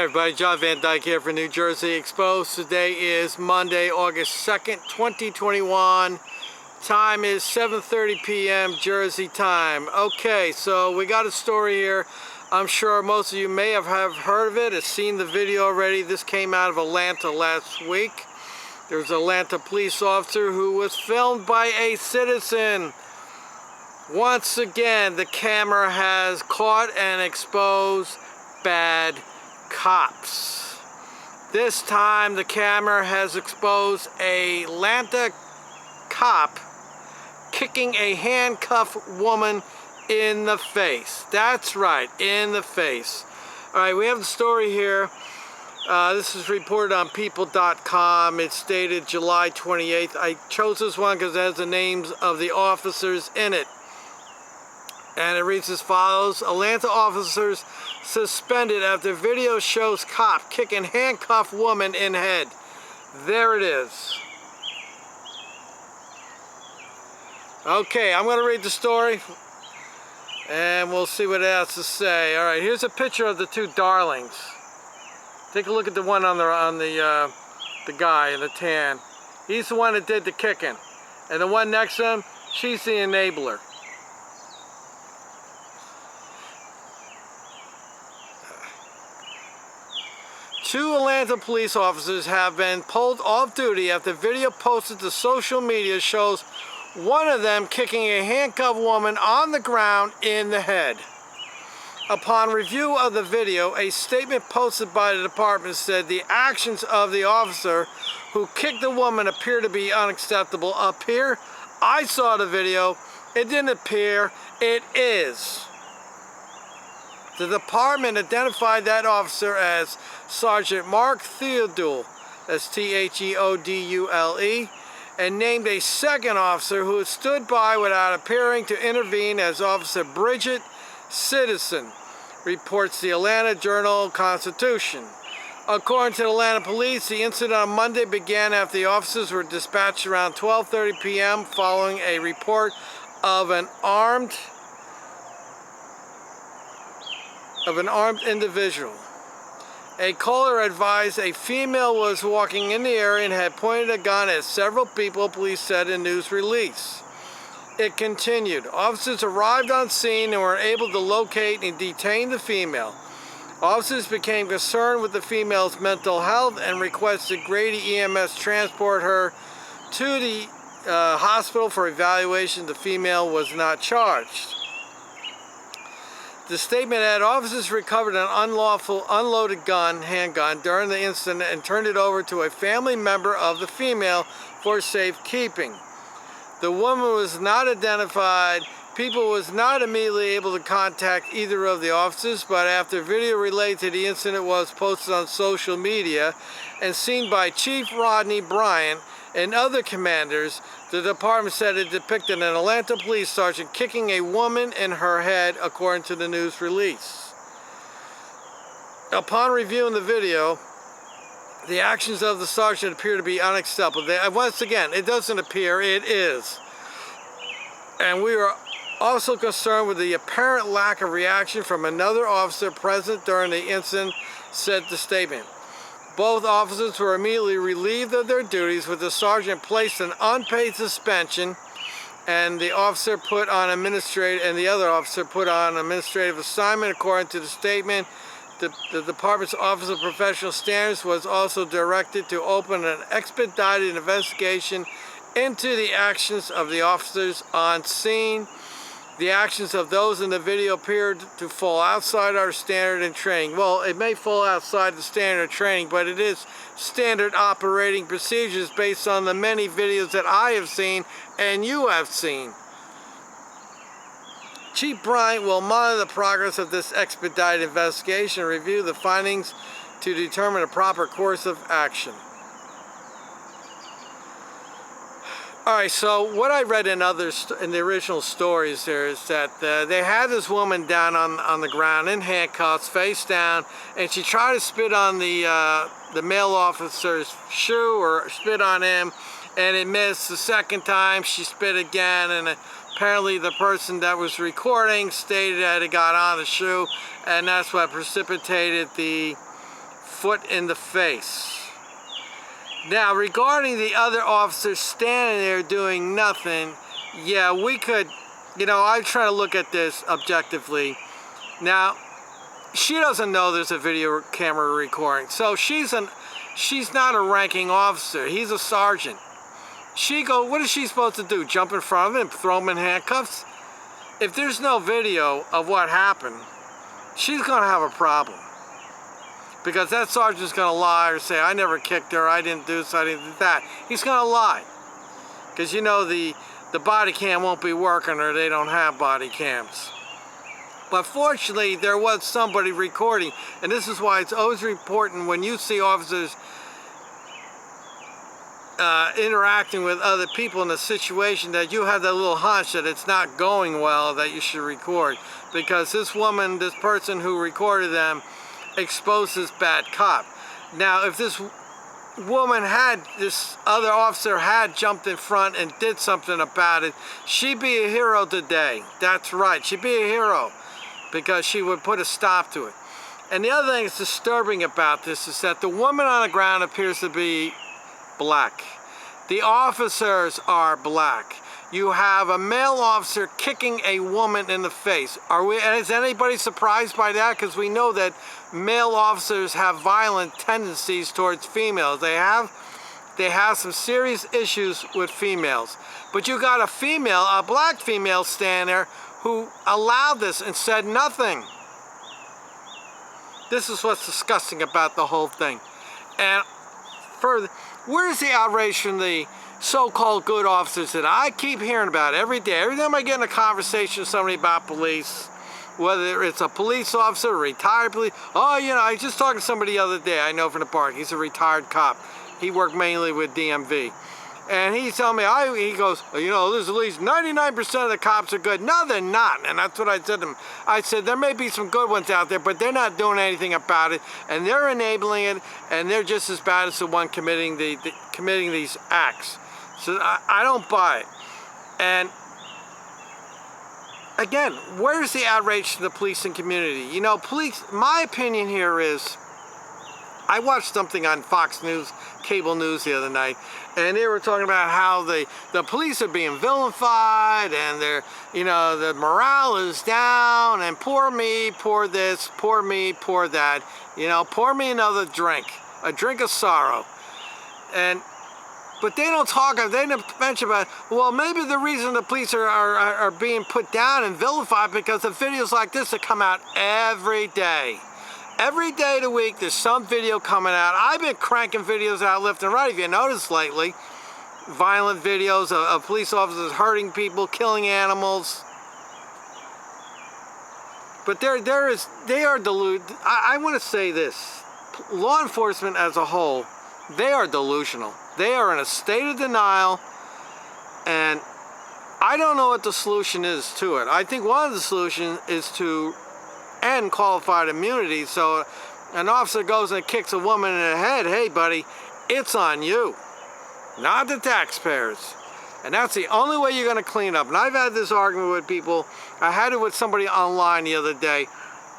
everybody, John Van Dyke here for New Jersey Exposed. Today is Monday, August 2nd, 2021. Time is 7:30 p.m. Jersey time. Okay, so we got a story here. I'm sure most of you may have heard of it, have seen the video already. This came out of Atlanta last week. There's an Atlanta police officer who was filmed by a citizen. Once again, the camera has caught and exposed bad cops. This time the camera has exposed a Atlanta cop kicking a handcuffed woman in the face. That's right, in the face. Alright, we have the story here. This is reported on people.com. It's dated July 28th. I chose this one because it has the names of the officers in it. And it reads as follows: Atlanta officers suspended after video shows cop kicking handcuffed woman in head. There it is. Okay, I'm going to read the story and we'll see what it has to say. All right, here's a picture of the two darlings. Take a look at the one on the guy in the tan. He's the one that did the kicking, and the one next to him, she's the enabler. Two Atlanta police officers have been pulled off duty after video posted to social media shows one of them kicking a handcuffed woman on the ground in the head. Upon review of the video, a statement posted by the department said the actions of the officer who kicked the woman appear to be unacceptable. Up here, I saw the video. It didn't appear. It is. The department identified that officer as Sgt.Marc Theodule, that's Theodule, and named a second officer who stood by without appearing to intervene as Officer Bridget Citizen, reports the Atlanta Journal-Constitution. According to the Atlanta Police, the incident on Monday began after the officers were dispatched around 12:30 p.m. following a report of an armed individual. A caller advised a female was walking in the area and had pointed a gun at several people, police said in news release. It continued. Officers arrived on scene and were able to locate and detain the female. Officers became concerned with the female's mental health and requested Grady EMS transport her to the hospital for evaluation. The female was not charged. The statement had officers recovered an unloaded handgun during the incident and turned it over to a family member of the female for safekeeping. The woman was not identified. People was not immediately able to contact either of the officers, but after video related to the incident was posted on social media and seen by Chief Rodney Bryant and other commanders, the department said it depicted an Atlanta police sergeant kicking a woman in her head, according to the news release. Upon reviewing the video, the actions of the sergeant appear to be unacceptable. Once again, it doesn't appear, it is. And we are also concerned with the apparent lack of reaction from another officer present during the incident, said the statement. Both officers were immediately relieved of their duties, with the sergeant placed in unpaid suspension and the other officer put on administrative assignment. According to the statement, the department's Office of Professional Standards was also directed to open an expedited investigation into the actions of the officers on scene. The actions of those in the video appeared to fall outside our standard and training. Well, it may fall outside the standard training, but it is standard operating procedures based on the many videos that I have seen and you have seen. Chief Bryant will monitor the progress of this expedited investigation and review the findings to determine a proper course of action. Alright, so what I read in the original stories there is that they had this woman down on the ground in handcuffs, face down, and she tried to spit on the male officer's shoe, or spit on him, and it missed. The second time she spit again, and apparently the person that was recording stated that it got on the shoe, and that's what precipitated the foot in the face. Now, regarding the other officers standing there doing nothing, yeah, we could, you know, I try to look at this objectively. Now, she doesn't know there's a video camera recording, so she's not a ranking officer. He's a sergeant. What is she supposed to do? Jump in front of him and throw him in handcuffs? If there's no video of what happened, she's going to have a problem. Because that sergeant's going to lie or say, I never kicked her, I didn't do this, I didn't do that. He's going to lie. Because you know the body cam won't be working, or they don't have body cams. But fortunately, there was somebody recording. And this is why it's always important when you see officers interacting with other people in a situation that you have that little hunch that it's not going well, that you should record. Because this person who recorded them, exposes bad cop. Now, if this other officer had jumped in front and did something about it, she'd be a hero today. That's right, she'd be a hero, because she would put a stop to it. And the other thing that's disturbing about this is that the woman on the ground appears to be black. The officers are black. You have a male officer kicking a woman in the face. Is anybody surprised by that? Because we know that male officers have violent tendencies towards females. They have some serious issues with females. But you got a black female standing there who allowed this and said nothing. This is what's disgusting about the whole thing. And further, where's the outrage from the so-called good officers that I keep hearing about every day? Every time I get in a conversation with somebody about police, whether it's a police officer, a retired police, oh, you know, I was just talking to somebody the other day I know from the park. He's a retired cop. He worked mainly with DMV. And he's telling me, he goes, you know, there's at least 99% of the cops are good. No, they're not. And that's what I said to him. I said, there may be some good ones out there, but they're not doing anything about it. And they're enabling it, and they're just as bad as the one committing these acts. So I don't buy it. And again, where's the outrage to the policing community? You know, my opinion here is, I watched something on Fox News, cable news the other night, and they were talking about how the police are being vilified, and the morale is down, and poor me, poor this, poor me, poor that, you know, pour me another drink, a drink of sorrow. But they don't mention about, well, maybe the reason the police are being put down and vilified because of videos like this that come out every day. Every day of the week, there's some video coming out. I've been cranking videos out left and right, if you noticed lately. Violent videos of police officers hurting people, killing animals. But they are deluded. I want to say this. Law enforcement as a whole, they are delusional. They are in a state of denial, and I don't know what the solution is to it. I think one of the solutions is to end qualified immunity. So an officer goes and kicks a woman in the head, hey buddy, it's on you, not the taxpayers. And that's the only way you're going to clean up. And I've had this argument with people. I had it with somebody online the other day,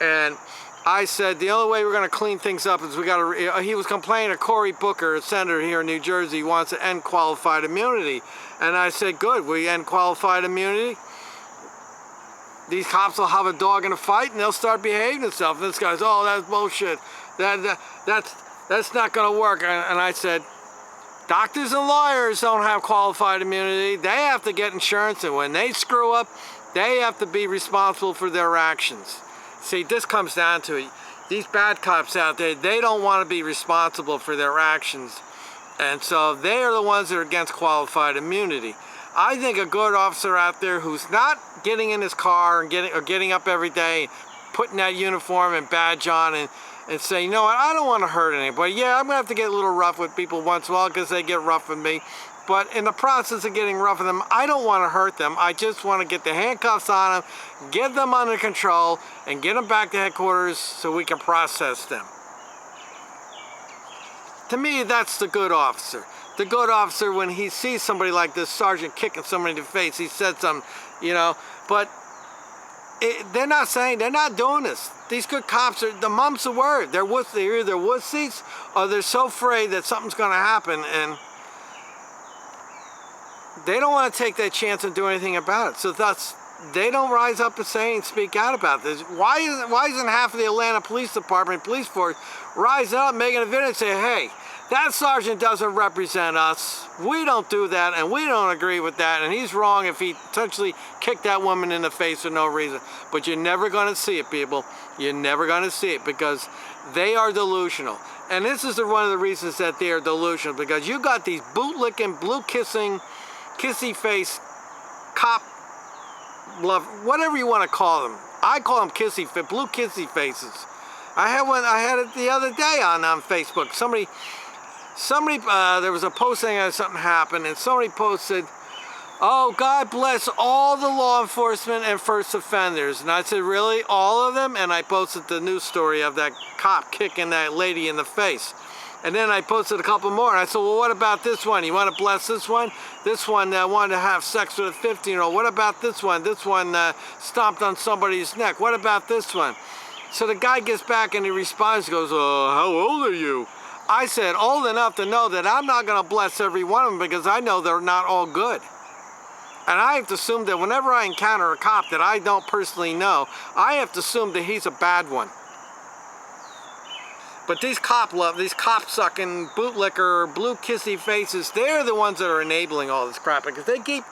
and I said the only way we're going to clean things up is he was complaining to Cory Booker, a senator here in New Jersey, wants to end qualified immunity. And I said, good, we end qualified immunity. These cops will have a dog in a fight, and they'll start behaving themselves. And this guy's, oh, that's bullshit. That's not going to work. And I said, doctors and lawyers don't have qualified immunity. They have to get insurance, and when they screw up, they have to be responsible for their actions. See, this comes down to it. These bad cops out there, they don't want to be responsible for their actions. And so they are the ones that are against qualified immunity. I think a good officer out there who's not getting in his car and getting up every day, putting that uniform and badge on and saying, you know what, I don't want to hurt anybody. Yeah, I'm going to have to get a little rough with people once in a while because they get rough with me. But in the process of getting rough with them, I don't want to hurt them. I just want to get the handcuffs on them, get them under control, and get them back to headquarters so we can process them. To me, that's the good officer. The good officer, when he sees somebody like this sergeant kicking somebody in the face, he said something, you know. But they're not doing this. These good cops the mum's the word. They're either wussies or they're so afraid that something's going to happen, and they don't want to take that chance and do anything about it. So thus, they don't rise up and say and speak out about this. Why isn't half of the Atlanta Police Department, police force, rising up, making a video and say, hey, that sergeant doesn't represent us. We don't do that, and we don't agree with that, and he's wrong if he potentially kicked that woman in the face for no reason. But you're never going to see it, people. You're never going to see it because they are delusional. And this is one of the reasons that they are delusional, because you got these bootlicking, blue-kissing, kissy-face cop love, whatever you want to call them. I call them blue kissy faces. I had it the other day on Facebook. Somebody, there was a post saying that something happened, and somebody posted, oh, God bless all the law enforcement and first offenders. And I said, really, all of them? And I posted the news story of that cop kicking that lady in the face. And then I posted a couple more, and I said, well, what about this one? You want to bless this one? This one wanted to have sex with a 15-year-old. What about this one? This one stomped on somebody's neck. What about this one? So the guy gets back and he responds, goes, how old are you? I said, old enough to know that I'm not going to bless every one of them because I know they're not all good. And I have to assume that whenever I encounter a cop that I don't personally know, I have to assume that he's a bad one. But these cop-sucking, bootlicker, blue kissy faces, they're the ones that are enabling all this crap because they keep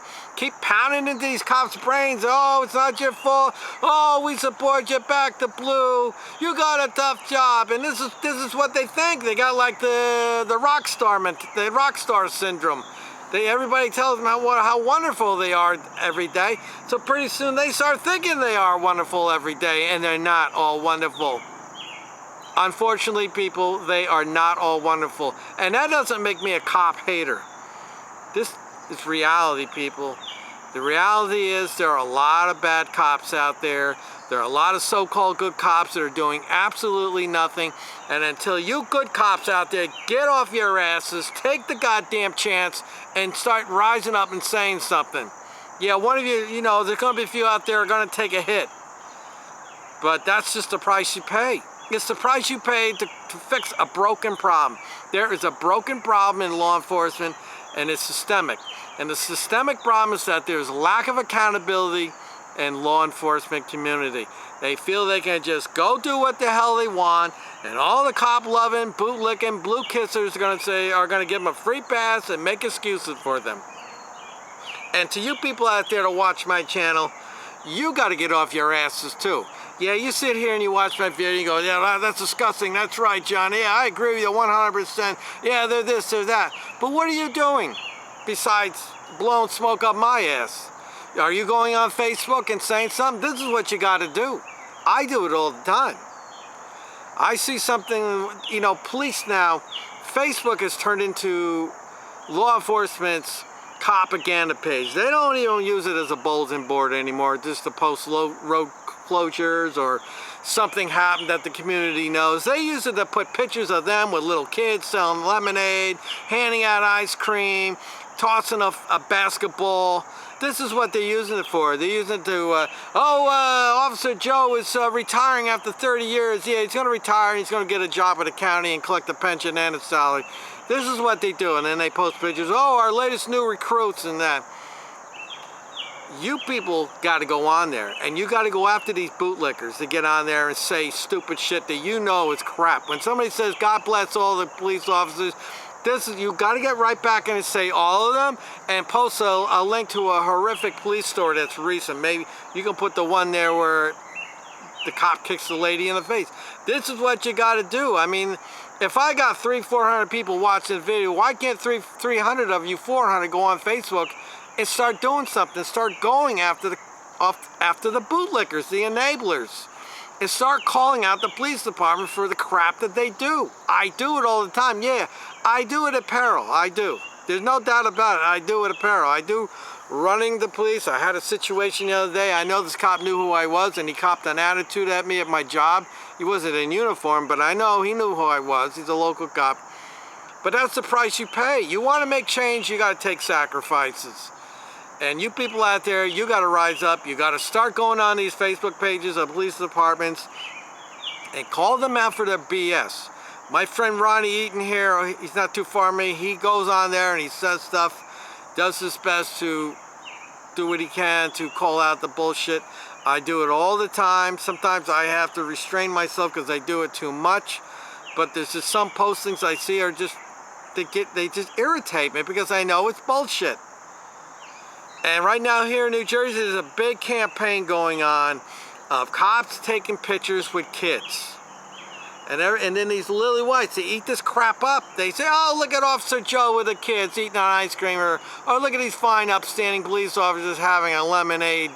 pounding into these cops' brains. Oh, it's not your fault. Oh, we support you. Back the blue. You got a tough job. And this is what they think. They got like the rock star syndrome. Everybody tells them how wonderful they are every day. So pretty soon they start thinking they are wonderful every day, and they're not all wonderful. Unfortunately, people, they are not all wonderful. And that doesn't make me a cop hater. This is reality, people. The reality is there are a lot of bad cops out there. There are a lot of so-called good cops that are doing absolutely nothing. And until you good cops out there get off your asses, take the goddamn chance, and start rising up and saying something. Yeah, one of you, there's going to be a few out there who are going to take a hit. But that's just the price you pay. It's the price you pay to fix a broken problem. There is a broken problem in law enforcement, and it's systemic. And the systemic problem is that there's lack of accountability in law enforcement community. They feel they can just go do what the hell they want, and all the cop-loving, bootlicking, blue kissers are going to give them a free pass and make excuses for them. And to you people out there to watch my channel, you got to get off your asses too. Yeah, you sit here and you watch my video and you go, yeah, that's disgusting. That's right, John. Yeah, I agree with you 100%. Yeah, they're this, they're that. But what are you doing besides blowing smoke up my ass? Are you going on Facebook and saying something? This is what you got to do. I do it all the time. I see something, police now, Facebook has turned into law enforcement's propaganda page. They don't even use it as a bulletin board anymore, just to post road closures or something happened that the community knows. They use it to put pictures of them with little kids selling lemonade, handing out ice cream, tossing a basketball. This is what they're using it for. They're using it to, Officer Joe is retiring after 30 years. Yeah, he's going to retire and he's going to get a job at the county and collect a pension and a salary. This is what they do. And then they post pictures. Oh, our latest new recruits and that. You people got to go on there, and you got to go after these bootlickers to get on there and say stupid shit that you know is crap. When somebody says, God bless all the police officers, you got to get right back in and say all of them, and post a link to a horrific police story that's recent. Maybe you can put the one there where the cop kicks the lady in the face. This is what you got to do. I mean, if I got 300-400 people watching the video, why can't 300 of you, 400 go on Facebook and start doing something, start going after the bootlickers, the enablers, and start calling out the police department for the crap that they do. I do it all the time. Yeah, I do it at peril. I do. There's no doubt about it. I do it at peril. I do running the police. I had a situation the other day. I know this cop knew who I was, and he copped an attitude at me at my job. He wasn't in uniform, but I know he knew who I was. He's a local cop. But that's the price you pay. You want to make change, you got to take sacrifices. And you people out there, you got to rise up. You got to start going on these Facebook pages of police departments and call them out for their BS. My friend Ronnie Eaton here, he's not too far from me. He goes on there and he says stuff, does his best to do what he can to call out the bullshit. I do it all the time. Sometimes I have to restrain myself because I do it too much. But there's just some postings I see are just, they just irritate me because I know it's bullshit. And right now here in New Jersey, there's a big campaign going on of cops taking pictures with kids. And then these lily whites, they eat this crap up. They say, oh, look at Officer Joe with the kids eating an ice cream. Or look at these fine, upstanding police officers having a lemonade,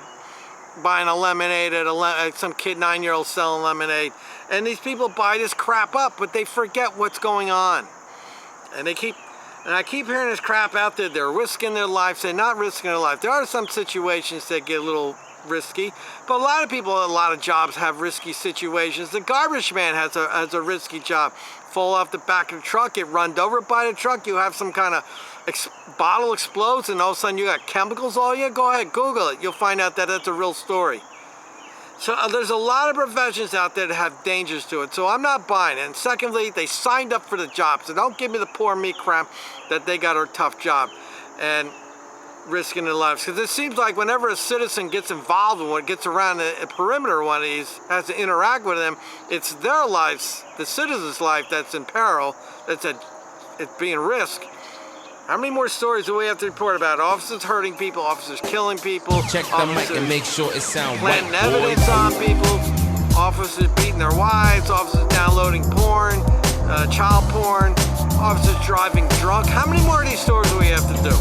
buying a lemonade at some kid, 9-year-old selling lemonade. And these people buy this crap up, but they forget what's going on. And I keep hearing this crap out there. They're risking their lives. They're not risking their life. There are some situations that get a little risky, but a lot of people, a lot of jobs have risky situations. The garbage man has a risky job. Fall off the back of the truck, get run over by the truck, you have some kind of bottle explodes, and all of a sudden you got chemicals all you. Go ahead, Google it. You'll find out that that's a real story. So there's a lot of professions out there that have dangers to it. So I'm not buying it. And secondly, they signed up for the job. So don't give me the poor me crap that they got a tough job and risking their lives. Because it seems like whenever a citizen gets involved in what gets around a perimeter of one of these, has to interact with them, it's their lives, the citizen's life that's in peril, it's being risked. How many more stories do we have to report about? Officers hurting people, officers killing people, check the mic and make sure it sounds right, planting evidence on people, officers beating their wives, officers downloading porn, child porn, officers driving drunk. How many more of these stories do we have to do?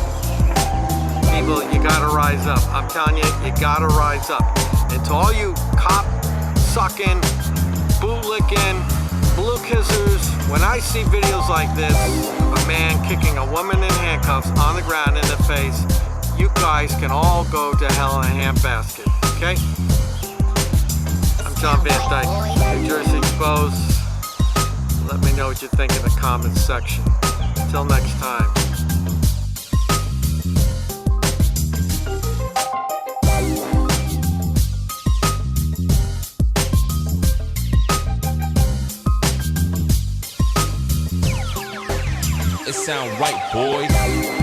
People, you gotta rise up. I'm telling you, you gotta rise up. And to all you cop sucking, bootlicking, blue kissers, when I see videos like this of a man kicking a woman in handcuffs on the ground in the face, you guys can all go to hell in a handbasket, okay? I'm John Van Dyke, New Jersey Exposed. Let me know what you think in the comments section. Until next time. it sound right, boys.